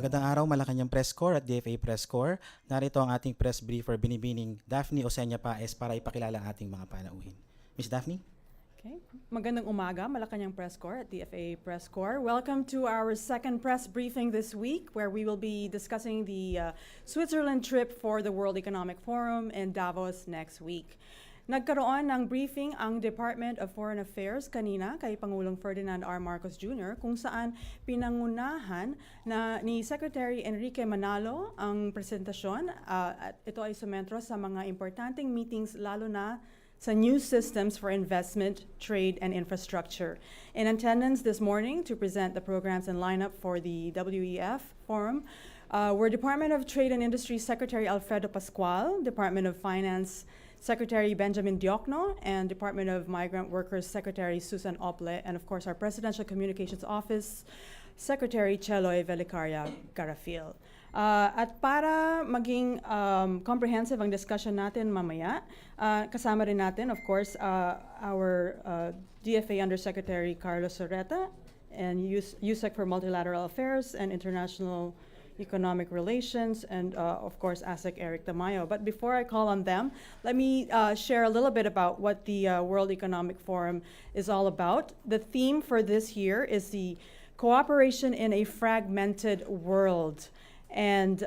Magandang araw, Malacanang Press Corps at DFA Press Corps. Narito ang ating press briefer binibining Daphne Osenya Paes para ipakilala ang ating mga panauhin. Ms. Daphne? Okay. Magandang umaga, Malacanang Press Corps at DFA Press Corps. Welcome to our second press briefing this week, where we will be discussing the Switzerland trip for the World Economic Forum in Davos next week. Nagkaroon ng briefing ang Department of Foreign Affairs kanina kay Pangulong Ferdinand R. Marcos Jr. kung saan pinangunahan na ni Secretary Enrique Manalo ang presentasyon at ito ay sumentro sa mga importanteng meetings lalo na sa new systems for investment, trade, and infrastructure. In attendance this morning to present the programs and lineup for the WEF Forum were Department of Trade and Industry Secretary Alfredo Pascual, Department of Finance Secretary Benjamin Diokno, and Department of Migrant Workers Secretary Susan Ople, and of course our Presidential Communications Office Secretary Cheloy Velicaria Garafil. At para maging comprehensive ang discussion natin mamaya, kasama rin natin, of course, our DFA Undersecretary Carlos Sorreta and USEC for Multilateral Affairs and International Economic Relations, and of course, ASEC Eric Tamayo. But before I call on them, let me share a little bit about what the World Economic Forum is all about. The theme for this year is the cooperation in a fragmented world. And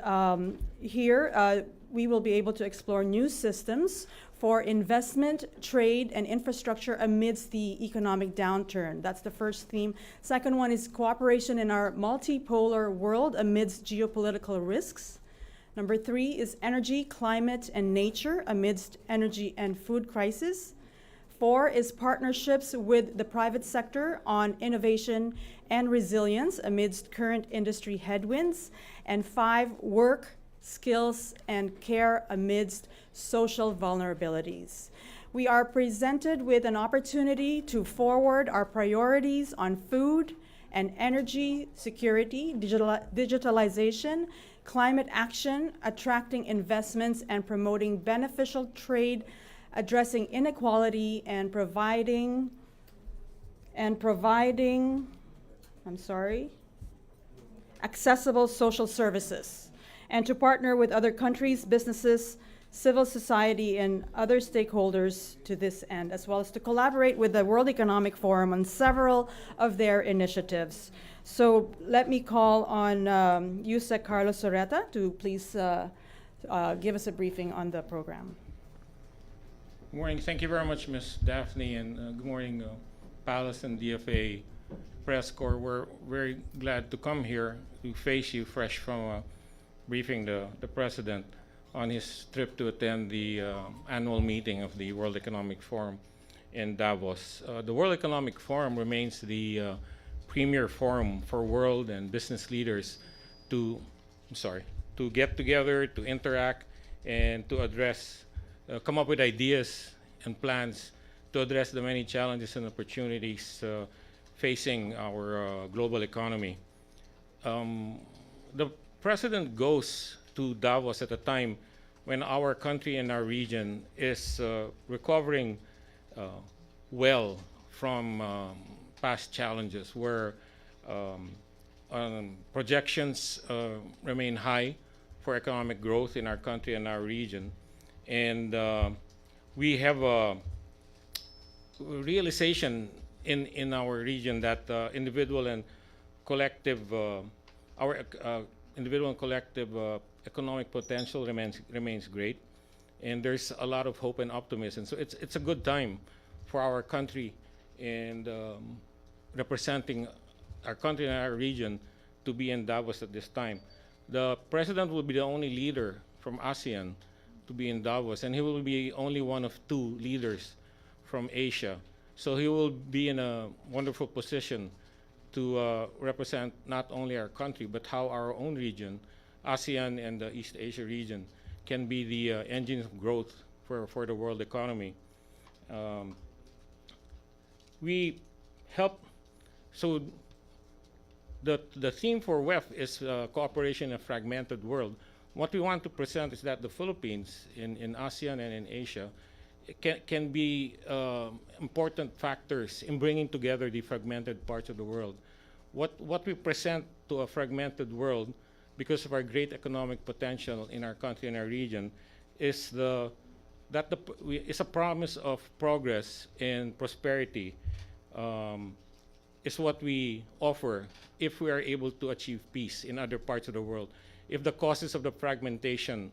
here, we will be able to explore new systems for investment, trade, and infrastructure amidst the economic downturn. That's the first theme. Second one is cooperation in our multipolar world amidst geopolitical risks. Number 3 is energy, climate, and nature amidst energy and food crisis. 4 is partnerships with the private sector on innovation and resilience amidst current industry headwinds. And 5, work, skills, and care amidst social vulnerabilities. We are presented with an opportunity to forward our priorities on food and energy security, digitalization, climate action, attracting investments, and promoting beneficial trade, addressing inequality, and providing accessible social services, and to partner with other countries, businesses, civil society, and other stakeholders to this end, as well as to collaborate with the World Economic Forum on several of their initiatives. So let me call on USEC Carlos Sorreta to please give us a briefing on the program. Good morning. Thank you very much, Ms. Daphne, and good morning, Palace and DFA Press Corps. We're very glad to come here to face you fresh from briefing the President on his trip to attend the annual meeting of the World Economic Forum in Davos. The World Economic Forum remains the premier forum for world and business leaders to get together, to interact, and to address, come up with ideas and plans to address the many challenges and opportunities facing our global economy. The President goes to Davos at a time when our country and our region is recovering well from past challenges, where projections remain high for economic growth in our country and our region. And we have a realization in our region that individual and collective economic potential remains great, and there's a lot of hope and optimism. So it's a good time for our country and representing our country and our region to be in Davos at this time. The President will be the only leader from ASEAN to be in Davos, and he will be only one of 2 leaders from Asia. So he will be in a wonderful position to represent not only our country, but how our own region, ASEAN and the East Asia region, can be the engine of growth for the world economy. We help, so the theme for WEF is cooperation in a fragmented world. What we want to present is that the Philippines in ASEAN and in Asia can be important factors in bringing together the fragmented parts of the world. What we present to a fragmented world because of our great economic potential in our country and our region, is is a promise of progress and prosperity. Is what we offer if we are able to achieve peace in other parts of the world. If the causes of the fragmentation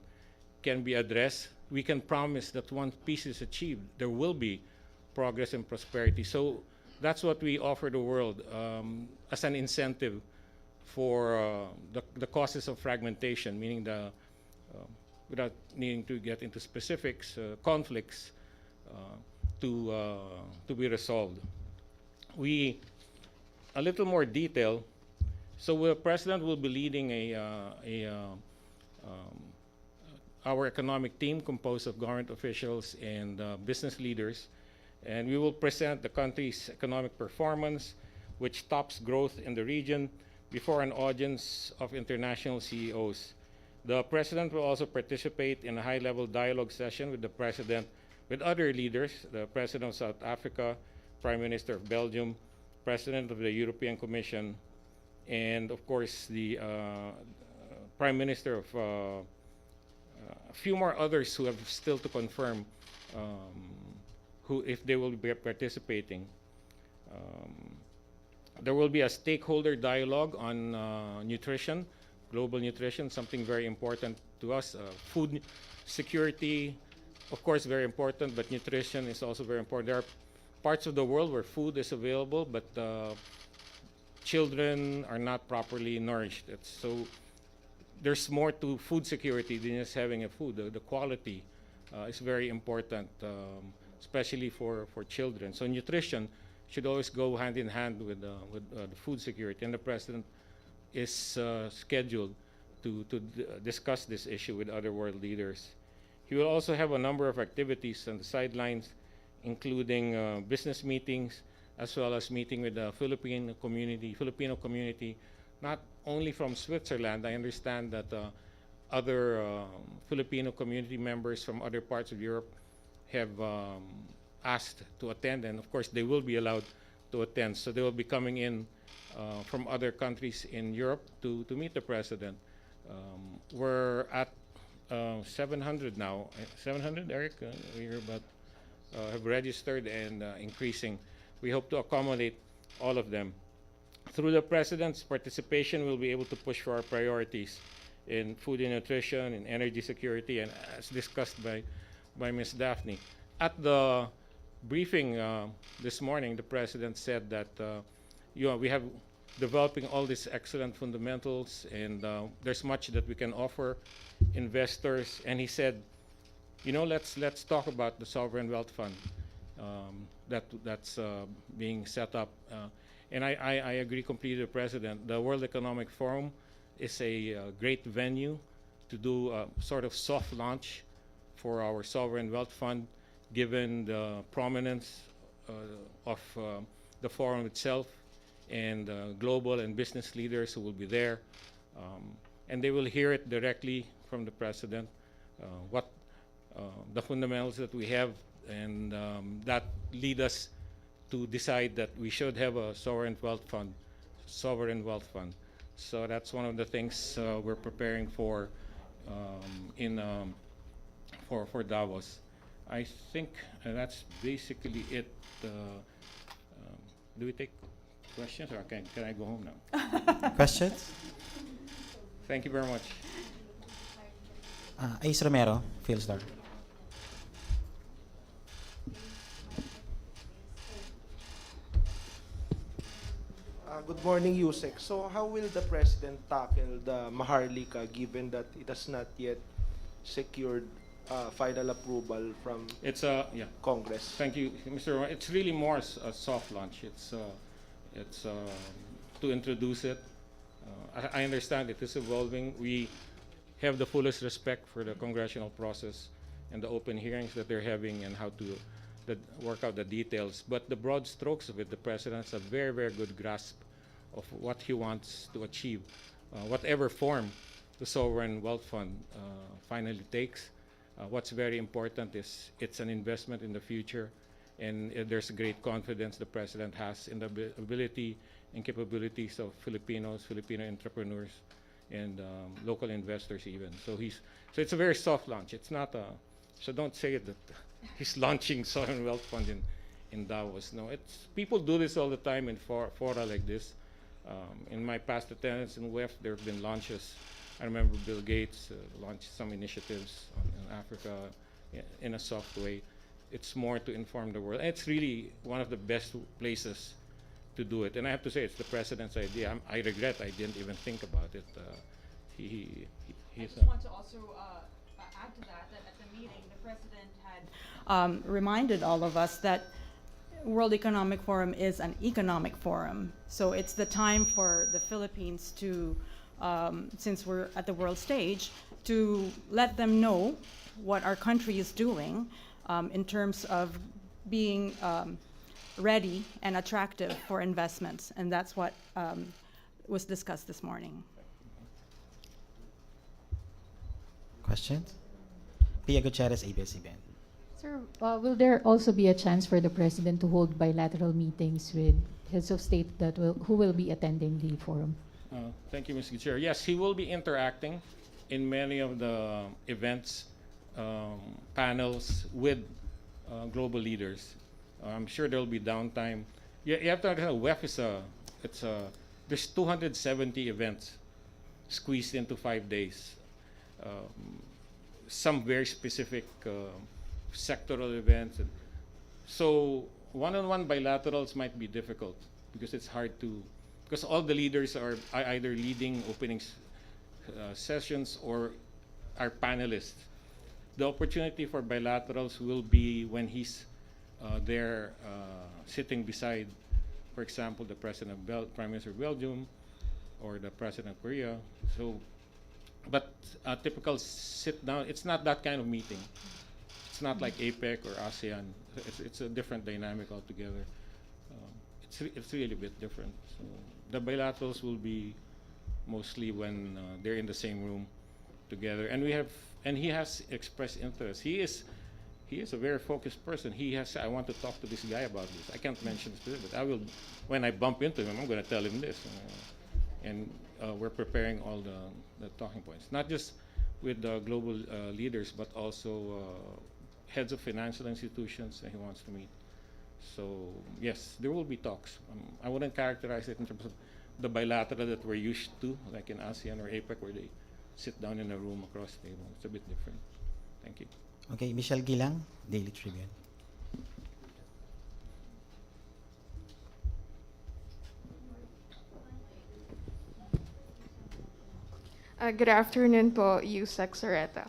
can be addressed, we can promise that once peace is achieved, there will be progress and prosperity. So that's what we offer the world as an incentive for the causes of fragmentation, meaning without needing to get into specifics, conflicts to be resolved. A little more detail. So the president will be leading our economic team composed of government officials and business leaders, and we will present the country's economic performance, which tops growth in the region, before an audience of international CEOs. The president will also participate in a high-level dialogue session with the president, with other leaders, the president of South Africa, Prime Minister of Belgium, President of the European Commission, and of course the Prime Minister of a few more others who have still to confirm if they will be participating. There will be a stakeholder dialogue on nutrition, global nutrition, something very important to us. Food security, of course, very important, but nutrition is also very important. There are parts of the world where food is available, but children are not properly nourished. So there's more to food security than just having a food. The quality is very important, especially for children. So nutrition should always go hand in hand with the food security, and the president is scheduled to discuss this issue with other world leaders. He will also have a number of activities on the sidelines, including business meetings, as well as meeting with the Filipino community, not only from Switzerland. I understand that other Filipino community members from other parts of Europe have asked to attend, and of course they will be allowed to attend. So they will be coming in from other countries in Europe to meet the president. We're at 700 now. 700, Eric? We're about have registered and increasing. We hope to accommodate all of them. Through the president's participation, we'll be able to push for our priorities in food and nutrition, in energy security, and as discussed by Ms. Daphne. At the briefing this morning, the president said that we have developing all these excellent fundamentals, and there's much that we can offer investors. And he said, let's talk about the sovereign wealth fund that's being set up. And I agree completely with the president. The World Economic Forum is a great venue to do a sort of soft launch for our sovereign wealth fund, given the prominence of the forum itself and global and business leaders who will be there. And they will hear it directly from the president, what the fundamentals that we have, and that lead us to decide that we should have a sovereign wealth fund. So that's one of the things we're preparing for for Davos. I think that's basically it. Do we take questions, or can I go home now? Questions? Thank you very much. Ace Romero, Philstar. Good morning, Yusek. So how will the president tackle the Maharlika, given that it has not yet secured final approval from Yeah. Congress? Thank you, Mr. Roy. It's really more a soft launch. It's to introduce it. I understand it is evolving. We have the fullest respect for the congressional process and the open hearings that they're having and how to work out the details. But the broad strokes of it, the president has a very, very good grasp of what he wants to achieve, whatever form the sovereign wealth fund finally takes. What's very important is it's an investment in the future, and there's great confidence the president has in the ability and capabilities of Filipino entrepreneurs and local investors even. So it's a very soft launch. It's not a, so don't say that he's launching sovereign wealth fund in Davos. No, it's people do this all the time in fora like this. In my past attendance in WEF, there have been launches. I remember Bill Gates launched some initiatives in Africa in a soft way. It's more to inform the world. And it's really one of the best places to do it. And I have to say, it's the president's idea. I regret I didn't even think about it. I He's just want to also add to that, that at the meeting, the president had reminded all of us that World Economic Forum is an economic forum. So it's the time for the Philippines to, since we're at the world stage, to let them know what our country is doing in terms of being ready and attractive for investments. And that's what was discussed this morning. Questions? Pia Gutierrez, ABS-CBN. Sir, will there also be a chance for the president to hold bilateral meetings with heads of state who will be attending the forum? Thank you, Mr. Chair. Yes, he will be interacting in many of the events, panels with global leaders. I'm sure there will be downtime. You have to understand, WEF is there's 270 events squeezed into 5 days. Some very specific sectoral events. So one-on-one bilaterals might be difficult because it's hard to, because all the leaders are either leading opening sessions or are panelists. The opportunity for bilaterals will be when he's there sitting beside, for example, the President of Prime Minister of Belgium or the President of Korea. So, but a typical sit down, it's not that kind of meeting. It's not like APEC or ASEAN. It's a different dynamic altogether. It's really a bit different. So the bilaterals will be mostly when they're in the same room together. And he has expressed interest. He is a very focused person. He has said, I want to talk to this guy about this. I can't mention specifics, but I will, when I bump into him, I'm going to tell him this. And we're preparing all the talking points, not just with the global leaders, but also heads of financial institutions that he wants to meet. So yes, there will be talks. I wouldn't characterize it in terms of the bilateral that we're used to, like in ASEAN or APEC, where they sit down in a room across the table. It's a bit different. Thank you. Okay, Michelle Gilang, Daily Tribune. Good afternoon po, Yusek Soreta.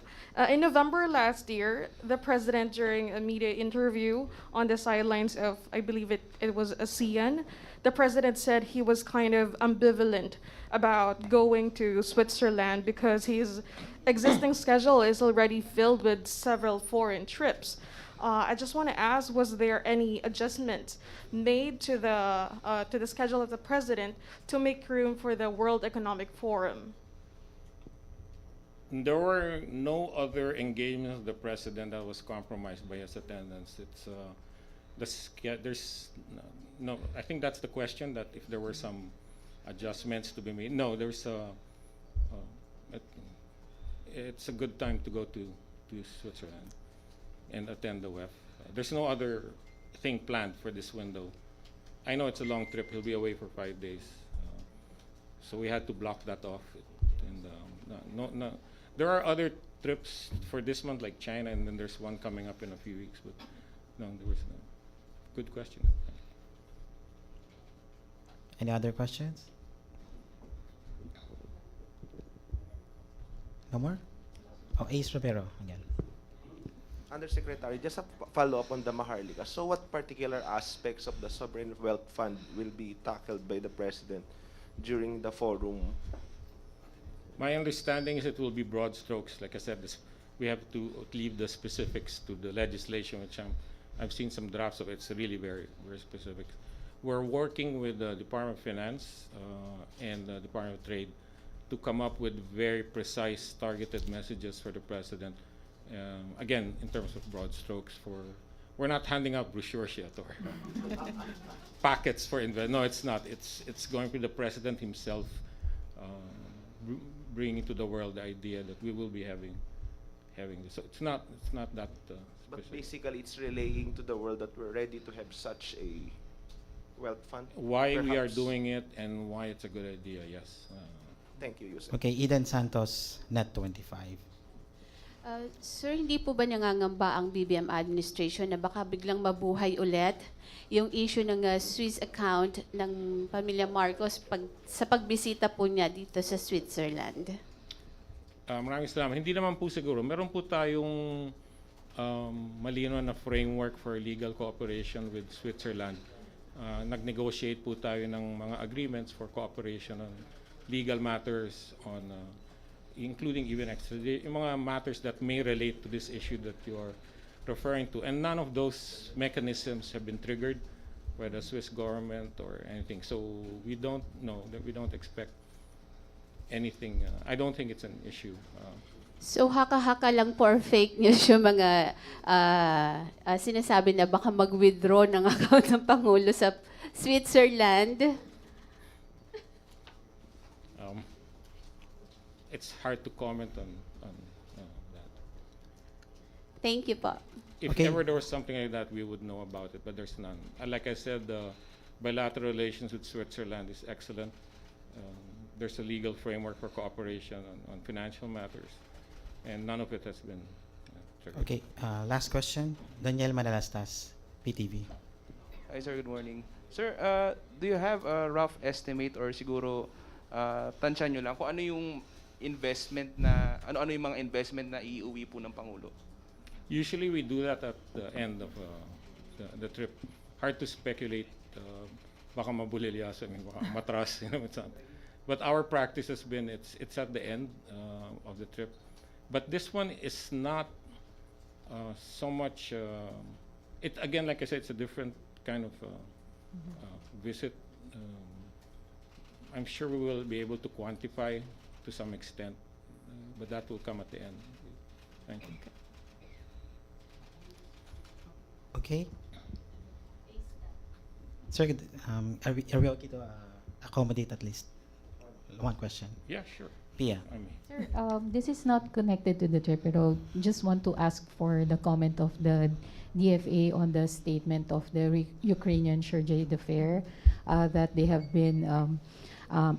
In November last year, the president, during a media interview on the sidelines of, I believe it was ASEAN, the president said he was kind of ambivalent about going to Switzerland because his existing schedule is already filled with several foreign trips. I just want to ask, was there any adjustments made to the schedule of the president to make room for the World Economic Forum? There were no other engagements of the president that was compromised by his attendance. There's no. I think that's the question. That if there were some adjustments to be made. No, it's a good time to go to Switzerland and attend the WEF. There's no other thing planned for this window. I know it's a long trip. He'll be away for 5 days, so we had to block that off. And no. There are other trips for this month, like China, and then there's one coming up in a few weeks. But no, there was no. Good question. Any other questions? No more? Oh, Ace Rivero again. Undersecretary, just a follow-up on the Maharlika. So what particular aspects of the Sovereign Wealth Fund will be tackled by the President during the forum? My understanding is it will be broad strokes. Like I said, we have to leave the specifics to the legislation, which I've seen some drafts of. It's really very, very specific. We're working with the Department of Finance and the Department of Trade to come up with very precise, targeted messages for the President. Again, in terms of broad strokes, we're not handing out brochures yet or packets for investment. No, it's not. It's going to the President himself. bringing to the world the idea that we will be having this. So it's not that But specific. basically, it's relaying to the world that we're ready to have such a wealth fund. Why we are perhaps. doing it and why it's a good idea, yes. Thank you, Yusek. Okay, Eden Santos, Net 25. Sir, hindi po ba nangangamba ang BBM administration na baka biglang mabuhay ulit yung issue ng Swiss account ng pamilya Marcos sa pagbisita po niya dito sa Switzerland? Maraming salamat. Hindi naman po siguro. Meron po tayong malinaw na framework for legal cooperation with Switzerland. Nag-negotiate po tayo ng mga agreements for cooperation on legal matters, on including even yung mga matters that may relate to this issue that you are referring to. And none of those mechanisms have been triggered by the Swiss government or anything. So we don't know, that we don't expect anything. I don't think it's an issue. So haka-haka lang for fake news yung mga sinasabi na baka mag-withdraw ng account ng Pangulo sa Switzerland. It's hard to comment on that. Thank you po. If Okay. ever there was something like that, we would know about it, but there's none. Like I said, the bilateral relations with Switzerland is excellent. There's a legal framework for cooperation on financial matters, and none of it has been triggered. Okay, last question. Daniel Manalastas, PTV. Hi sir, good morning. Sir, do you have a rough estimate or siguro tansya nyo lang kung ano yung investment na, ano yung mga investment na iuwi po ng Pangulo? Usually we do that at the end of the trip. Hard to speculate. Baka mabulilyasan, baka matras, it's not. But our practice has been it's at the end of the trip. But this one is not so much. It again, like I said, it's a different kind of visit. I'm sure we will be able to quantify to some extent, but that will come at the end. Thank you. Okay. Sir, are we okay to accommodate at least one question? Yeah, sure. Pia. I mean, Sir, this is not connected to the trip, pero just want to ask for the comment of the DFA on the statement of the Ukrainian Sergei Defer that they have been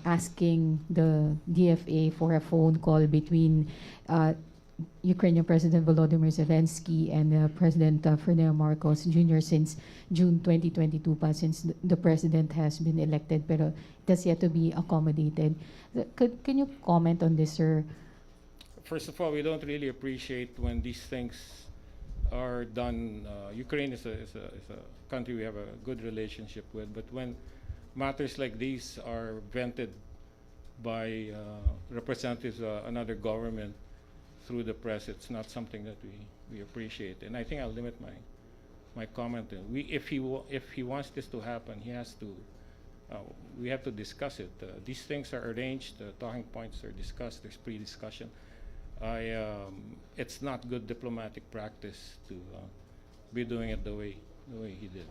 asking the DFA for a phone call between Ukrainian President Volodymyr Zelensky and President Ferdinand Marcos Jr. since June 2022 pa, since the president has been elected, pero it has yet to be accommodated. Can you comment on this, sir? first of all, we don't really appreciate when these things are done. Ukraine is a country we have a good relationship with, but when matters like these are vented by representatives of another government through the press, it's not something that we appreciate. And I think I'll limit my comment. If he wants this to happen, he has to. We have to discuss it. These things are arranged. Talking points are discussed. There's pre-discussion. It's not good diplomatic practice to be doing it the way he did.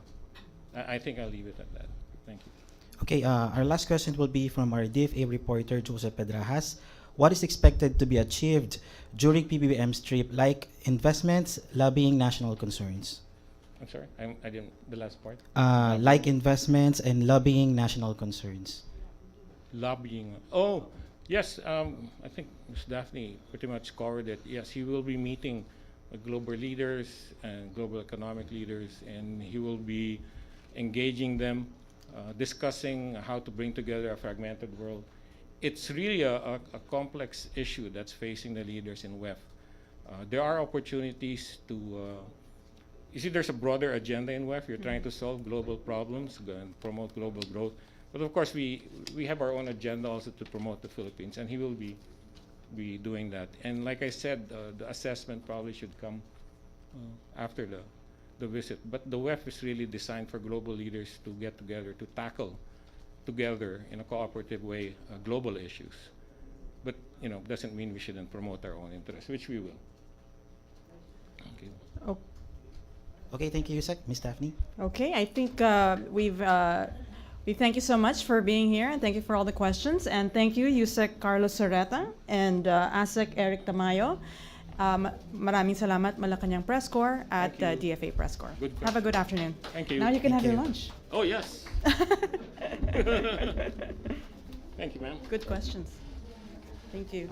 I think I'll leave it at that. Thank you. Okay, our last question will be from our DFA reporter, Joseph Pedrajas. What is expected to be achieved during PBBM's trip, like investments, lobbying, national concerns? I'm sorry, I didn't, the last part. Like investments and lobbying, national concerns. Lobbying. Oh, yes, I think Ms. Daphne pretty much covered it. Yes, he will be meeting with global leaders and global economic leaders, and he will be engaging them, discussing how to bring together a fragmented world. It's really a complex issue that's facing the leaders in WEF. There are opportunities to, you see there's a broader agenda in WEF. You're trying to solve global problems and promote global growth. But of course, we have our own agenda also to promote the Philippines, and he will be doing that. And like I said, the assessment probably should come after the visit. But the WEF is really designed for global leaders to get together, to tackle together in a cooperative way global issues. But doesn't mean we shouldn't promote our own interests, which we will. Thank you. Okay, thank you, Yusek. Ms. Daphne? Okay, I think We thank you so much for being here, and thank you for all the questions. And thank you, Yusek Carlos Soreta and ASEC Eric Tamayo. Maraming salamat, Malacanang Press Corps at Thank you. DFA Press Corps. Good Have a good afternoon. Thank you. Now you can Thank have your you. lunch. Oh, yes. Thank you, ma'am. Good questions. Thank you.